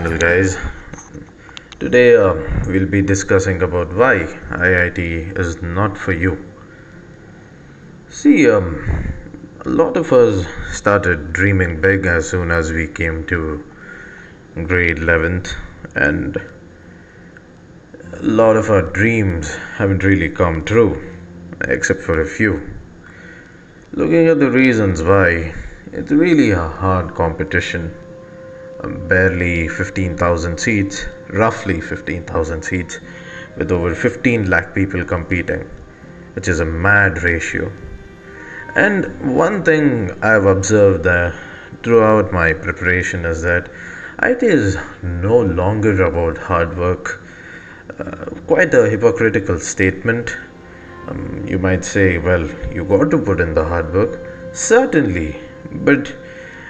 channel, guys. Today we'll be discussing about why IIT is not for you. See, a lot of us started dreaming big as soon as we came to grade 11th, and a lot of our dreams haven't really come true, except for a few. Looking at the reasons why, it's really a hard competition. Barely 15,000 seats, roughly 15,000 seats, with over 15 lakh people competing, which is a mad ratio. And one thing I've observed throughout my preparation is that IT is no longer about hard work. Quite a hypocritical statement. You might say, well, you got to put in the hard work. Certainly, but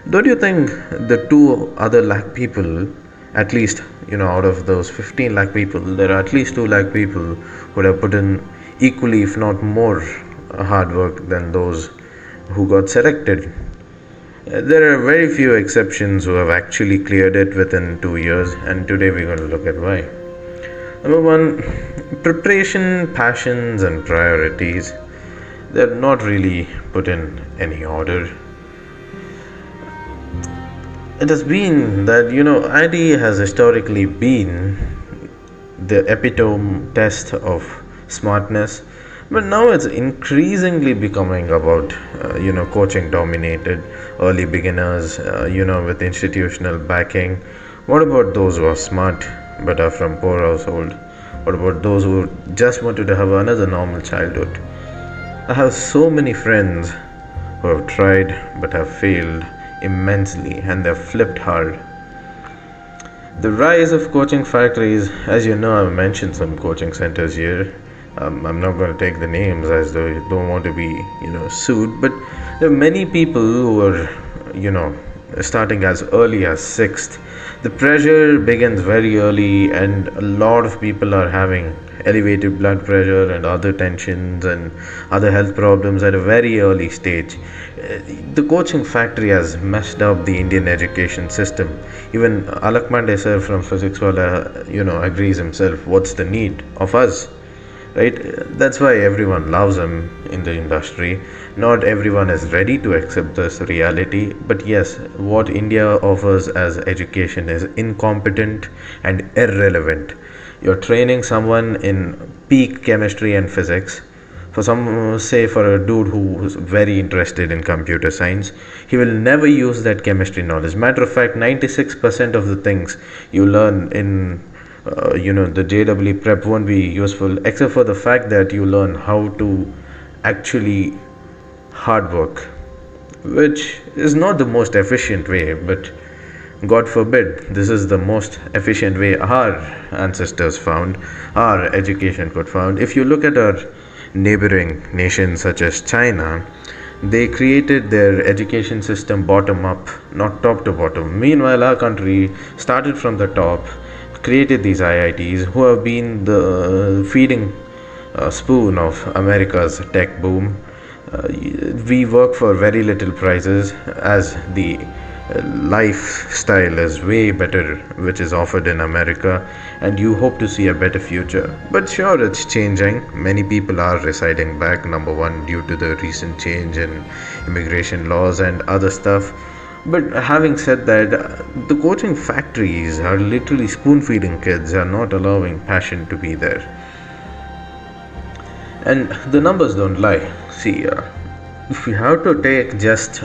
don't you think the 2 other lakh people, at least, out of those 15 lakh people, there are at least 2 lakh people who would have put in equally, if not more, hard work than those who got selected? There are very few exceptions who have actually cleared it within 2 years, and today we're going to look at why. Number one, preparation, passions, and priorities. They're not really put in any order. It has been that, IT has historically been the epitome test of smartness, but now it's increasingly becoming about, coaching dominated, early beginners, with institutional backing. What about those who are smart but are from poor household? What about those who just wanted to have another normal childhood? I have so many friends who have tried but have failed immensely, and they've flipped hard. The rise of coaching factories, as you know, I've mentioned some coaching centers here. I'm not going to take the names as though you don't want to be, sued, but there are many people who are, starting as early as 6th. The pressure begins very early, and a lot of people are having elevated blood pressure and other tensions and other health problems at a very early stage. The coaching factory has messed up the Indian education system. Even Alak Mande sir from Physics Wala, agrees himself. What's the need of us? Right? That's why everyone loves him in the industry. Not everyone is ready to accept this reality, but yes, what India offers as education is incompetent and irrelevant. You're training someone in peak chemistry and physics. For a dude who's very interested in computer science, he will never use that chemistry knowledge. Matter of fact, 96% of the things you learn in the JEE prep won't be useful, except for the fact that you learn how to actually hard work, which is not the most efficient way, but God forbid, this is the most efficient way our ancestors found, our education could found. If you look at our neighboring nations such as China, they created their education system bottom up, not top to bottom. Meanwhile, our country started from the top, created these IITs who have been the feeding spoon of America's tech boom. We work for very little prices as the lifestyle is way better which is offered in America, and you hope to see a better future. But sure, it's changing. Many people are residing back, number one, due to the recent change in immigration laws and other stuff. But having said that, the coaching factories are literally spoon feeding kids, are not allowing passion to be there. And the numbers don't lie. See, if we have to take just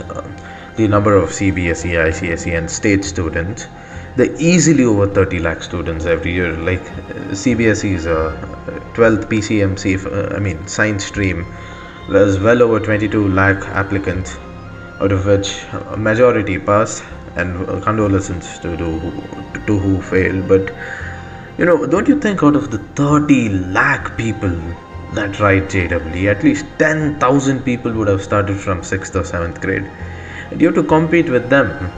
the number of CBSE, ICSE, and state students, they're easily over 30 lakh students every year. Like CBSE is a 12th PCMC, science stream. There's well over 22 lakh applicants, out of which a majority passed, and condolences to who failed. But don't you think out of the 30 lakh people that write JEE, at least 10,000 people would have started from 6th or 7th grade? And you have to compete with them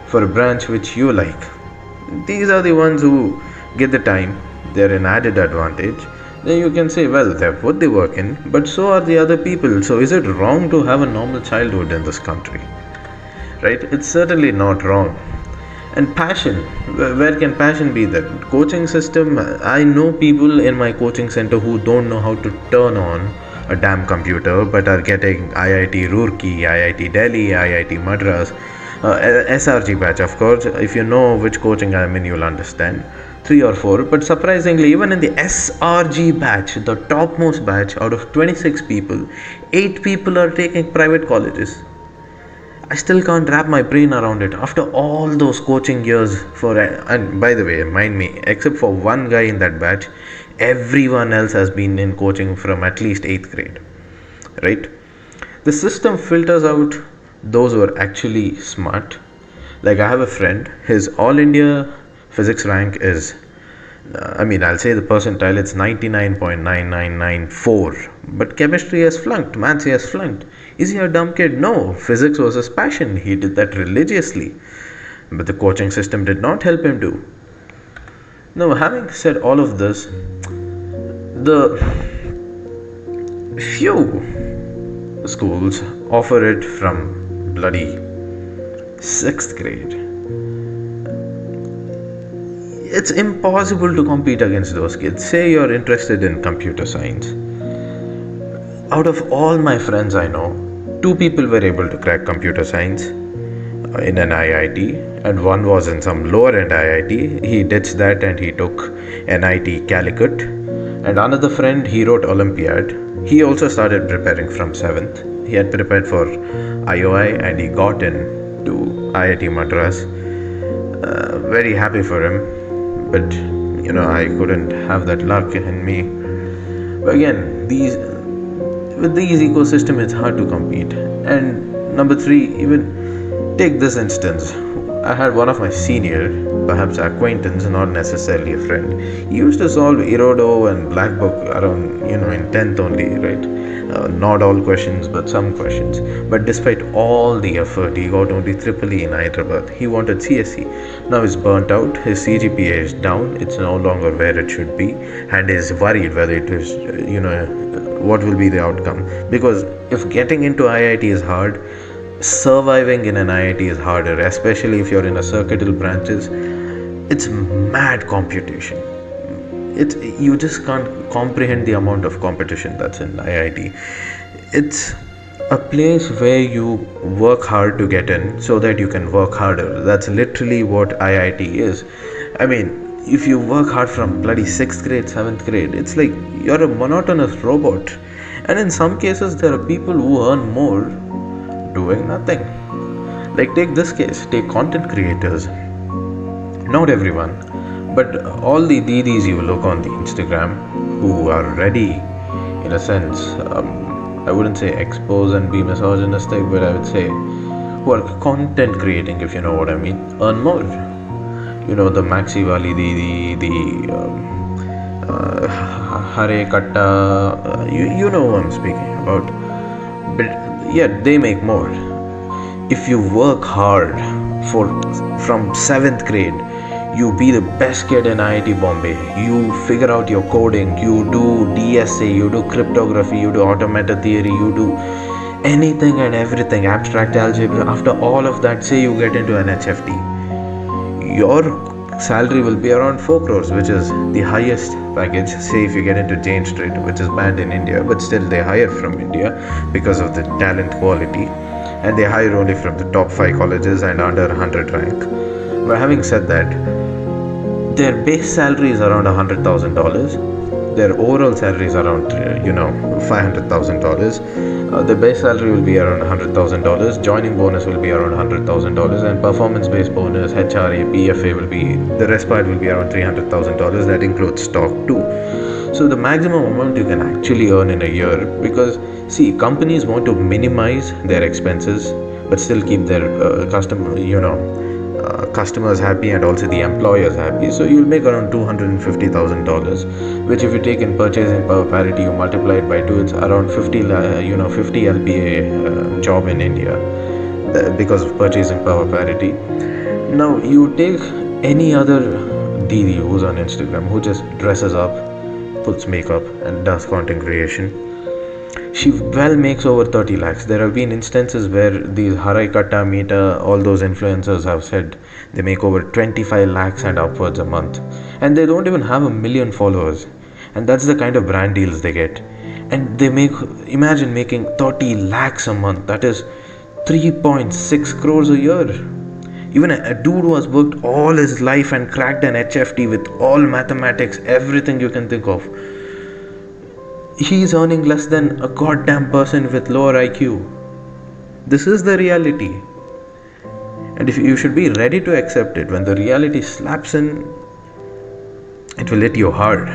for a branch which you like. These are the ones who get the time, they're an added advantage. Then you can say, well, they've put the work in, but so are the other people. So is it wrong to have a normal childhood in this country? Right? It's certainly not wrong. And passion, where can passion be? That coaching system, I know people in my coaching center who don't know how to turn on a damn computer but are getting IIT Roorkee, IIT Delhi, IIT Madras, SRG batch. Of course, if you know which coaching I'm in, you'll understand. 3 or 4, but surprisingly, even in the SRG batch, the topmost batch, out of 26 people, 8 people are taking private colleges. I still can't wrap my brain around it after all those coaching years. And by the way, mind me, except for one guy in that batch, everyone else has been in coaching from at least 8th grade, right? The system filters out those who are actually smart. Like, I have a friend, his all India physics rank is, I'll say the percentile, it's 99.9994, but chemistry has flunked, maths he has flunked. Is he a dumb kid? No, physics was his passion, he did that religiously, but the coaching system did not help him do. Now, having said all of this, the few schools offer it from bloody 6th grade. It's impossible to compete against those kids. Say you're interested in computer science. Out of all my friends I know, 2 people were able to crack computer science in an IIT, and one was in some lower end IIT. He ditched that and he took NIT Calicut. And another friend, he wrote Olympiad. He also started preparing from 7th. He had prepared for IOI and he got in to IIT Madras. Very happy for him, but I couldn't have that luck in me. But again, with these ecosystem, it's hard to compete. And number 3, even take this instance. I had one of my senior, perhaps acquaintance, not necessarily a friend. He used to solve Irodov and Black Book around, in 10th only, right? Not all questions, but some questions. But despite all the effort, he got only EEE in Hyderabad. He wanted CSE. Now he's burnt out, his CGPA is down, it's no longer where it should be, and is worried whether it is, what will be the outcome. Because if getting into IIT is hard, surviving in an IIT is harder, especially if you're in a circuital branches. It's mad computation. You just can't comprehend the amount of competition that's in IIT. It's a place where you work hard to get in so that you can work harder. That's literally what IIT is. If you work hard from bloody 6th grade, 7th grade, it's like you're a monotonous robot. And in some cases, there are people who earn more doing nothing. Like, take this case, take content creators. Not everyone, but all the DDs you look on the Instagram who are ready, in a sense, I wouldn't say expose and be misogynistic, but I would say who are content creating, if you know what I mean, earn more. The Maxi Wali Didi, the Hare Katta, you know who I'm speaking about. But yeah, they make more. If you work hard from 7th grade, you be the best kid in IIT Bombay, you figure out your coding, you do DSA, you do cryptography, you do automata theory, you do anything and everything, abstract algebra. After all of that, say you get into an HFT, your salary will be around 4 crores, which is the highest package. Say if you get into Jane Street, which is banned in India, but still they hire from India because of the talent quality, and they hire only from the top 5 colleges and under 100 rank. But having said that, their base salary is around $100,000. Their overall salary is around $500,000. The base salary will be around $100,000. Joining bonus will be around $100,000, and performance-based bonus, HRA, PFA the rest part will be around $300,000. That includes stock too. So the maximum amount you can actually earn in a year, because see, companies want to minimize their expenses but still keep their customers happy and also the employers happy. So you'll make around $250,000, which if you take in purchasing power parity, you multiply it by 2, it's around 50 LPA job in India because of purchasing power parity. Now you take any other DD who's on Instagram, who just dresses up, puts makeup and does content creation. She well makes over 30 lakhs. There have been instances where these Harai Katta, Meeta, all those influencers have said they make over 25 lakhs and upwards a month. And they don't even have a million followers. And that's the kind of brand deals they get. And they make, imagine making 30 lakhs a month. That is 3.6 crores a year. Even a dude who has worked all his life and cracked an HFT with all mathematics, everything you can think of, he is earning less than a goddamn person with lower IQ. This is the reality. And if you should be ready to accept it, when the reality slaps in, it will hit you hard.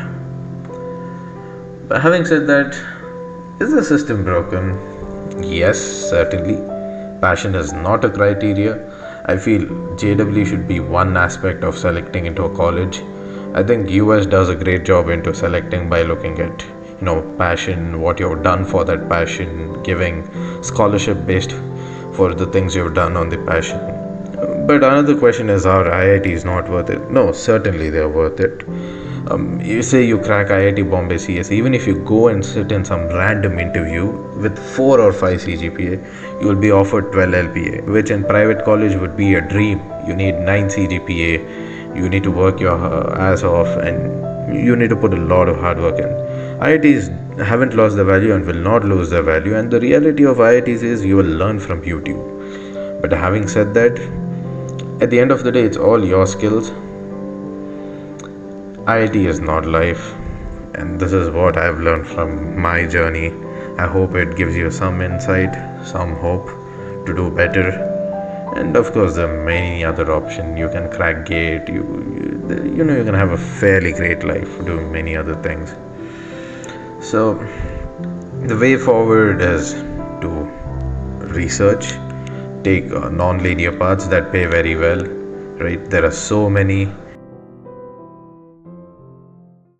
But having said that, is the system broken? Yes, certainly. Passion is not a criteria. I feel JEE should be one aspect of selecting into a college. I think US does a great job into selecting by looking at passion, what you've done for that passion, giving scholarship based for the things you've done on the passion. But another question is, are IITs not worth it? No, certainly they're worth it. You say you crack IIT Bombay CS, even if you go and sit in some random interview with 4 or 5 CGPA, you will be offered 12 LPA, which in private college would be a dream. You need 9 CGPA, you need to work your ass off, and you need to put a lot of hard work in. IITs haven't lost their value and will not lose their value, and the reality of IITs is you will learn from YouTube. But having said that, at the end of the day, it's all your skills. IIT is not life, and this is what I've learned from my journey. I hope it gives you some insight, some hope to do better. And of course, there are many other options. You can crack GATE, you can have a fairly great life doing many other things. So the way forward is to research, take non-linear paths that pay very well, right? There are so many.